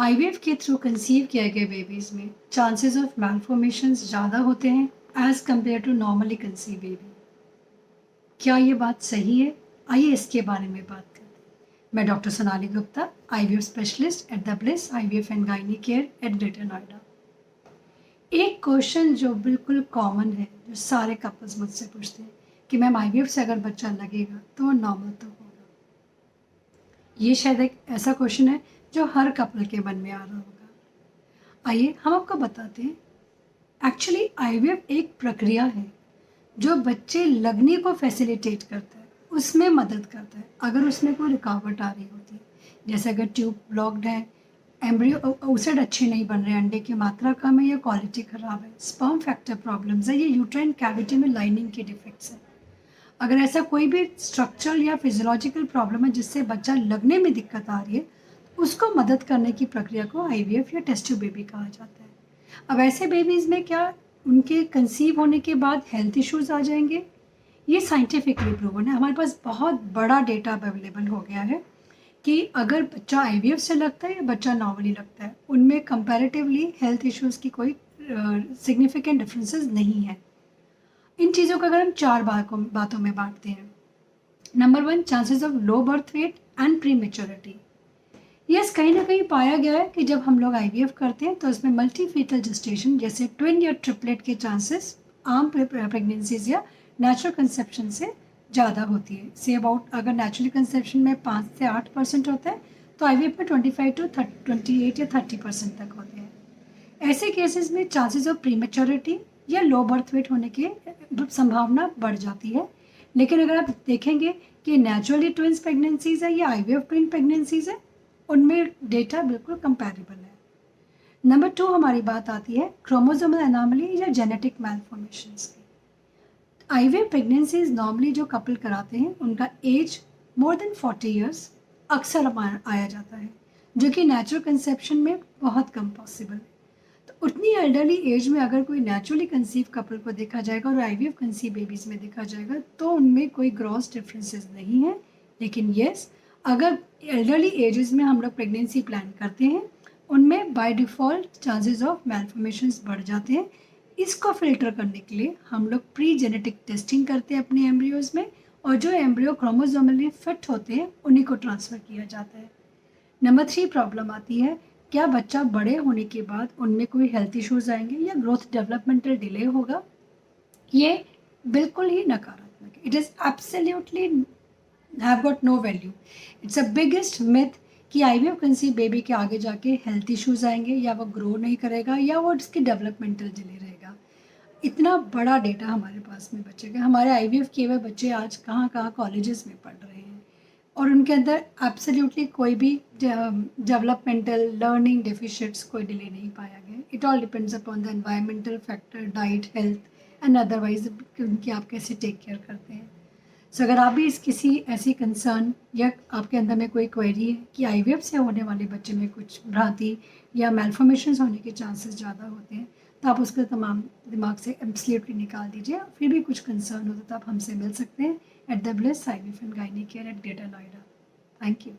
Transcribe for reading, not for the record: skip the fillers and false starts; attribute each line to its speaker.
Speaker 1: IVF के through conceive किए गए बेबीज़ में चांसेस ऑफ मैलफॉर्मेशंस ज़्यादा होते हैं as compare to normally conceive baby. क्या ये बात सही है? आइए इसके बारे में बात करते हैं। मैं doctor Sonali Gupta, IVF specialist at the bliss IVF and gynae care at greater Noida. एक क्वेश्चन जो बिल्कुल कॉमन है, जो सारे कपल्स मुझसे पूछते हैं कि मैम आईवीएफ से अगर बच्चा लगेगा तो वो नॉर्मल तो होगा। ये शायद एक ऐसा क्वेश्चन है जो हर कपल के मन में आ रहा होगा। आइए हम आपको बताते हैं। एक्चुअली आईवीएफ एक प्रक्रिया है जो बच्चे लगने को फैसिलिटेट करता है, उसमें मदद करता है अगर उसमें कोई रुकावट आ रही होती है। जैसे अगर ट्यूब ब्लॉक्ड है, एम्ब्रियो ओसेड अच्छे नहीं बन रहे, अंडे की मात्रा कम है या क्वालिटी ख़राब है, स्पर्म फैक्टर प्रॉब्लम्स है, ये यूट्राइन कैविटी में लाइनिंग के डिफेक्ट्स हैं। अगर ऐसा कोई भी स्ट्रक्चरल या फिजियोलॉजिकल प्रॉब्लम है जिससे बच्चा लगने में दिक्कत आ रही है, उसको मदद करने की प्रक्रिया को आईवीएफ या टेस्ट ट्यूब बेबी कहा जाता है। अब ऐसे बेबीज़ में क्या उनके कंसीव होने के बाद हेल्थ इश्यूज़ आ जाएंगे? ये साइंटिफिकली प्रूवन है। हमारे पास बहुत बड़ा डेटा अवेलेबल हो गया है कि अगर बच्चा आईवीएफ से लगता है या बच्चा नॉर्मली लगता है, उनमें कंपैरेटिवली हेल्थ इश्यूज़ की कोई सिग्निफिकेंट डिफरेंसेस नहीं है। इन चीज़ों को अगर हम चार बातों में बांटते हैं। Number 1, chances of low birth weight and pre maturity. Yes, कहीं ना कहीं पाया गया है कि जब हम लोग आईवीएफ करते हैं तो इसमें मल्टी फीटल जेस्टेशन जैसे ट्विन या ट्रिपलेट के चांसेस आम प्रेगनेंसीज या नेचुरल कंसेप्शन से ज़्यादा होती है। से अबाउट अगर नेचुरल कंसेप्शन में 5 से 8% होता है तो आईवीएफ में 25 to 28 या 30% तक होते हैं। ऐसे केसेस में चांसेस ऑफ प्रीमेच्योरिटी या लो बर्थ वेट होने की संभावना बढ़ जाती है। लेकिन अगर आप देखेंगे कि नेचुरली ट्विंस प्रेगनेंसीज है या आईवीएफ ट्विन प्रेगनेंसीज है, उनमें डेटा बिल्कुल कंपैरेबल है। नंबर 2 हमारी बात आती है क्रोमोसोमल एनॉमली या जेनेटिक मैलफॉर्मेशंस की। आईवीएफ प्रेगनेंसीज नॉर्मली जो कपल कराते हैं उनका एज मोर देन 40 ईयर्स अक्सर आया जाता है, जो कि नेचुरल कंसेप्शन में बहुत कम पॉसिबल है। तो उतनी एल्डरली एज में अगर कोई नेचुरली कंसीव कपल को देखा जाएगा और आईवीएफ कंसीव बेबीज़ में देखा जाएगा तो उनमें कोई ग्रॉस डिफरेंसेस नहीं है। लेकिन येस, अगर एल्डरली एजेस में हम लोग प्रेगनेंसी प्लान करते हैं, उनमें by default chances of malformations बढ़ जाते हैं। इसको फिल्टर करने के लिए हम लोग प्री जेनेटिक टेस्टिंग करते हैं अपने एम्ब्रियोज में, और जो एम्ब्रियो क्रोमोसोमली फिट होते हैं उन्हीं को ट्रांसफ़र किया जाता है। नंबर 3 प्रॉब्लम आती है, क्या बच्चा बड़े होने के बाद उनमें कोई हेल्थ इश्यूज़ आएंगे या ग्रोथ डेवलपमेंटल डिले होगा? ये बिल्कुल ही नकारात्मक है। It is absolutely have got no value. It's a biggest myth कि आईवीएफ कंसीव बेबी के आगे जाके हेल्थ इश्यूज़ आएंगे या वो ग्रो नहीं करेगा या वो उसकी डेवलपमेंटल डिले रहेगा। इतना बड़ा डेटा हमारे पास में बच्चे का, हमारे आईवीएफ किए हुए बच्चे आज कहाँ कहाँ कॉलेजेस में पढ़ रहे हैं और उनके अंदर एब्सोल्युटली कोई भी डेवलपमेंटल लर्निंग डेफिशिएंट्स कोई डिले नहीं पाया गया। It all depends upon the environmental factor, diet, health and otherwise उनकी आप कैसे टेक केयर करते हैं। सो अगर आप भी इस किसी ऐसी कंसर्न या आपके अंदर में कोई क्वेरी है कि आईवीएफ से होने वाले बच्चे में कुछ भ्रांति या मैलफॉर्मेशंस होने के चांसेस ज़्यादा होते हैं, तो आप उसको तमाम दिमाग से एब्सोल्युटली निकाल दीजिए। फिर भी कुछ कंसर्न होता तो आप हमसे मिल सकते हैं at the bliss IVF and gynae care at greater Noida. Thank you.